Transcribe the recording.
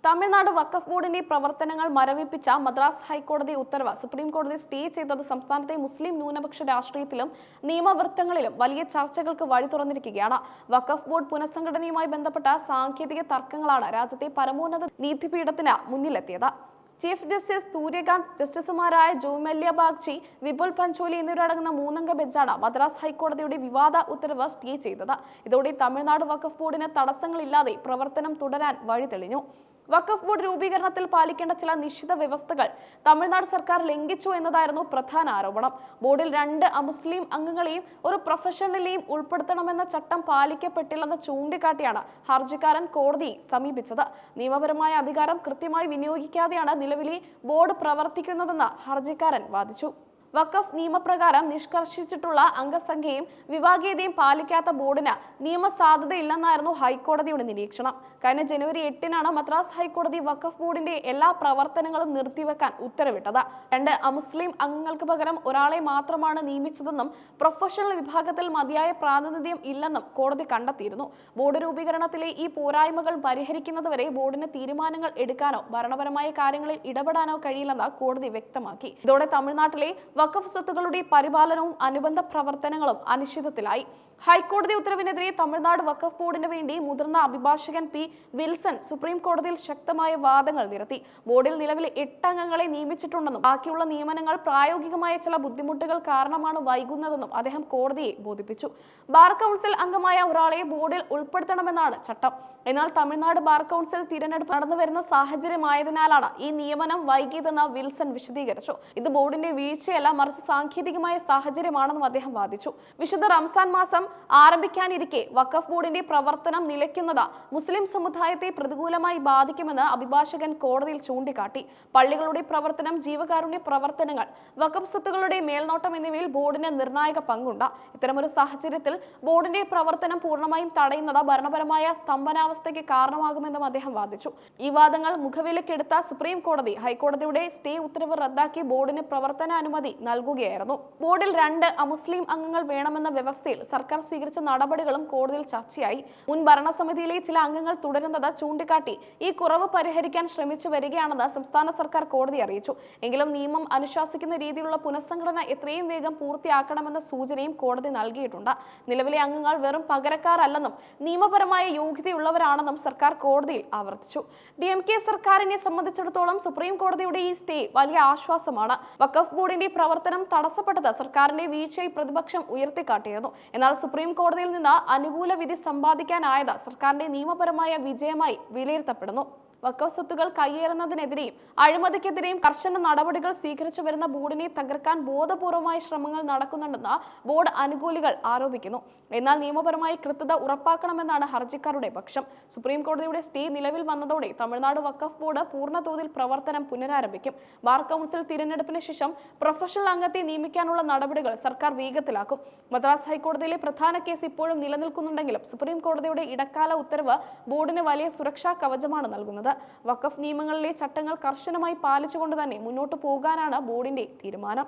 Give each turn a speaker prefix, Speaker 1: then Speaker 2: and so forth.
Speaker 1: തമിഴ്നാട് വഖഫ് ബോർഡിന്റെ പ്രവർത്തനങ്ങൾ മരവിപ്പിച്ച മദ്രാസ് ഹൈക്കോടതി ഉത്തരവ് സുപ്രീം കോടതി സ്റ്റേ ചെയ്തത് സംസ്ഥാനത്തെ മുസ്ലിം ന്യൂനപക്ഷ രാഷ്ട്രീയത്തിലും നിയമവൃത്തങ്ങളിലും വലിയ ചർച്ചകൾക്ക് വഴി തുറന്നിരിക്കുകയാണ്. വഖഫ് ബോർഡ് പുനഃസംഘടനയുമായി ബന്ധപ്പെട്ട സാങ്കേതിക തർക്കങ്ങളാണ് രാജ്യത്തെ പരമോന്നത നീതിപീഠത്തിന് മുന്നിലെത്തിയത്. ചീഫ് ജസ്റ്റിസ് സൂര്യകാന്ത്, ജസ്റ്റിസുമാരായ ജോമല്യ ബാഗ്ചി, വിപുൽ പഞ്ചോലി എന്നിവരടങ്ങുന്ന മൂന്നംഗ ബെഞ്ചാണ് മദ്രാസ് ഹൈക്കോടതിയുടെ വിവാദ ഉത്തരവ് സ്റ്റേ ചെയ്തത്. ഇതോടെ തമിഴ്നാട് വഖഫ് ബോർഡിന് തടസ്സങ്ങളില്ലാതെ പ്രവർത്തനം തുടരാൻ വഴി തെളിഞ്ഞു. വഖഫ് ബോർഡ് രൂപീകരണത്തിൽ പാലിക്കേണ്ട ചില നിശ്ചിത വ്യവസ്ഥകൾ തമിഴ്നാട് സർക്കാർ ലംഘിച്ചു എന്നതായിരുന്നു പ്രധാന ആരോപണം. ബോർഡിൽ 2 അമുസ്ലിം അംഗങ്ങളെയും ഒരു പ്രൊഫഷണലെയും ഉൾപ്പെടുത്തണമെന്ന ചട്ടം പാലിക്കപ്പെട്ടില്ലെന്ന് ചൂണ്ടിക്കാട്ടിയാണ് ഹർജിക്കാരൻ കോടതിയെ സമീപിച്ചത്. നിയമപരമായ അധികാരം കൃത്യമായി വിനിയോഗിക്കാതെയാണ് നിലവിലെ ബോർഡ് പ്രവർത്തിക്കുന്നതെന്ന് ഹർജിക്കാരൻ വാദിച്ചു. വഖഫ് നിയമപ്രകാരം നിഷ്കർഷിച്ചിട്ടുള്ള അംഗസംഖ്യയും വിഭാഗീയതയും പാലിക്കാത്ത ബോർഡിന് നിയമസാധുതയില്ലെന്നായിരുന്നു ഹൈക്കോടതിയുടെ നിരീക്ഷണം. കഴിഞ്ഞ ജനുവരി 8-നാണ് മദ്രാസ് ഹൈക്കോടതി വഖഫ് ബോർഡിന്റെ എല്ലാ പ്രവർത്തനങ്ങളും നിർത്തിവെക്കാൻ ഉത്തരവിട്ടത്. 2 അമുസ്ലിം അംഗങ്ങൾക്ക് പകരം ഒരാളെ മാത്രമാണ് നിയമിച്ചതെന്നും പ്രൊഫഷണൽ വിഭാഗത്തിൽ മതിയായ പ്രാതിനിധ്യം ഇല്ലെന്നും കോടതി കണ്ടെത്തിയിരുന്നു. ബോർഡ് രൂപീകരണത്തിലെ ഈ പോരായ്മകൾ പരിഹരിക്കുന്നതുവരെ ബോർഡിന് തീരുമാനങ്ങൾ എടുക്കാനോ ഭരണപരമായ കാര്യങ്ങളിൽ ഇടപെടാനോ കഴിയില്ലെന്ന് കോടതി വ്യക്തമാക്കി. ഇതോടെ തമിഴ്നാട്ടിലെ വഖഫ് സ്വത്തുക്കളുടെ പരിപാലനവും അനുബന്ധ പ്രവർത്തനങ്ങളും അനിശ്ചിതത്തിലായി. ഹൈക്കോടതി ഉത്തരവിനെതിരെ തമിഴ്നാട് വഖഫ് ബോർഡിന് വേണ്ടി മുതിർന്ന അഭിഭാഷകൻ പി. വിൽസൺ സുപ്രീം കോടതിയിൽ ശക്തമായ വാദങ്ങൾ നിരത്തി. ബോർഡിൽ നിലവിൽ 8 അംഗങ്ങളെ നിയമിച്ചിട്ടുണ്ടെന്നും ബാക്കിയുള്ള നിയമനങ്ങൾ പ്രായോഗികമായ ചില ബുദ്ധിമുട്ടുകൾ കാരണമാണ് വൈകുന്നതെന്നും അദ്ദേഹം കോടതിയെ ബോധിപ്പിച്ചു. ബാർ കൗൺസിൽ അംഗമായ ഒരാളെ ബോർഡിൽ ഉൾപ്പെടുത്തണമെന്നാണ് ചട്ടം. എന്നാൽ തമിഴ്നാട് ബാർ കൗൺസിൽ തിരഞ്ഞെടുപ്പ് നടന്നുവരുന്ന സാഹചര്യമായതിനാലാണ് ഈ നിയമനം വൈകിയതെന്ന് വിൽസൺ വിശദീകരിച്ചു. ഇത് ബോർഡിന്റെ വീഴ്ചയല്ല, മറിച്ച് സാങ്കേതികമായ സാഹചര്യമാണെന്നും അദ്ദേഹം വാദിച്ചു. വിശുദ്ധ റംസാൻ മാസം ആരംഭിക്കാനിരിക്കെ വഖഫ് ബോർഡിന്റെ പ്രവർത്തനം നിലയ്ക്കുന്നത് മുസ്ലിം സമുദായത്തെ പ്രതികൂലമായി ബാധിക്കുമെന്ന് അഭിഭാഷകൻ കോടതിയിൽ ചൂണ്ടിക്കാട്ടി. പള്ളികളുടെ പ്രവർത്തനം, ജീവകാരുണ്യ പ്രവർത്തനങ്ങൾ, വഖഫ് സ്വത്തുക്കളുടെ മേൽനോട്ടം എന്നിവയിൽ ബോർഡിന് നിർണായക പങ്കുണ്ട്. ഇത്തരമൊരു സാഹചര്യത്തിൽ ബോർഡിന്റെ പ്രവർത്തനം പൂർണ്ണമായും തടയുന്നത് ഭരണപരമായ സ്തംഭനാവസ്ഥയ്ക്ക് കാരണമാകുമെന്നും അദ്ദേഹം വാദിച്ചു. ഈ വാദങ്ങൾ മുഖവിലക്കെടുത്ത സുപ്രീം കോടതി ഹൈക്കോടതിയുടെ സ്റ്റേ ഉത്തരവ് റദ്ദാക്കി ബോർഡിന് പ്രവർത്തനാനുമതി നൽകുകയായിരുന്നു. ബോർഡിൽ 2 അമുസ്ലിം അംഗങ്ങൾ വേണമെന്ന വ്യവസ്ഥയിൽ സർക്കാർ സ്വീകരിച്ച നടപടികളും കോടതിയിൽ ചർച്ചയായി. മുൻ ഭരണസമിതിയിലെ ചില അംഗങ്ങൾ തുടരുന്നത് ചൂണ്ടിക്കാട്ടി ഈ കുറവ് പരിഹരിക്കാൻ ശ്രമിച്ചു വരികയാണെന്ന് സംസ്ഥാന സർക്കാർ കോടതി അറിയിച്ചു. എങ്കിലും നിയമം അനുശാസിക്കുന്ന രീതിയിലുള്ള പുനഃസംഘടന എത്രയും വേഗം പൂർത്തിയാക്കണമെന്ന സൂചനയും കോടതി നൽകിയിട്ടുണ്ട്. നിലവിലെ അംഗങ്ങൾ വെറും പകരക്കാരല്ലെന്നും നിയമപരമായ യോഗ്യതയുള്ളവരാണെന്നും സർക്കാർ കോടതിയിൽ ആവർത്തിച്ചു. DMK സർക്കാരിനെ സംബന്ധിച്ചിടത്തോളം സുപ്രീം കോടതിയുടെ ഈ സ്റ്റേ വലിയ ആശ്വാസമാണ്. വഖഫ് ബോർഡിന്റെ പ്രവർത്തനം തടസ്സപ്പെട്ടത് സർക്കാരിന്റെ വീഴ്ചയായി പ്രതിപക്ഷം ഉയർത്തിക്കാട്ടിയിരുന്നു. എന്നാൽ സുപ്രീം കോടതിയിൽ നിന്ന് അനുകൂല വിധി സമ്പാദിക്കാനായത് സർക്കാരിന്റെ നിയമപരമായ വിജയമായി വിലയിരുത്തപ്പെടുന്നു. വഖഫ് സ്വത്തുക്കൾ കയ്യേറുന്നതിനെതിരെയും അഴിമതിക്കെതിരെയും കർശന നടപടികൾ സ്വീകരിച്ചു വരുന്ന ബോർഡിനെ തകർക്കാൻ ബോധപൂർവമായ ശ്രമങ്ങൾ നടക്കുന്നുണ്ടെന്ന് ബോർഡ് അനുകൂലികൾ ആരോപിക്കുന്നു. എന്നാൽ നിയമപരമായ കൃത്യത ഉറപ്പാക്കണമെന്നാണ് ഹർജിക്കാരുടെ പക്ഷം. സുപ്രീം കോടതിയുടെ സ്റ്റേ നിലവിൽ വന്നതോടെ തമിഴ്നാട് വഖഫ് ബോർഡ് പൂർണ്ണതോതിൽ പ്രവർത്തനം പുനരാരംഭിക്കും. ബാർ കൗൺസിൽ തിരഞ്ഞെടുപ്പിന് ശേഷം പ്രൊഫഷണൽ അംഗത്തെ നിയമിക്കാനുള്ള നടപടികൾ സർക്കാർ വേഗത്തിലാക്കും. മദ്രാസ് ഹൈക്കോടതിയിലെ പ്രധാന കേസ് ഇപ്പോഴും നിലനിൽക്കുന്നുണ്ടെങ്കിലും സുപ്രീം കോടതിയുടെ ഇടക്കാല ഉത്തരവ് ബോർഡിന് വലിയ സുരക്ഷാ കവചമാണ് നൽകുന്നത്. വഖഫ് നിയമങ്ങളിലെ ചട്ടങ്ങൾ കർശനമായി പാലിച്ചുകൊണ്ട് തന്നെ മുന്നോട്ടു പോകാനാണ് ബോർഡിന്റെ തീരുമാനം.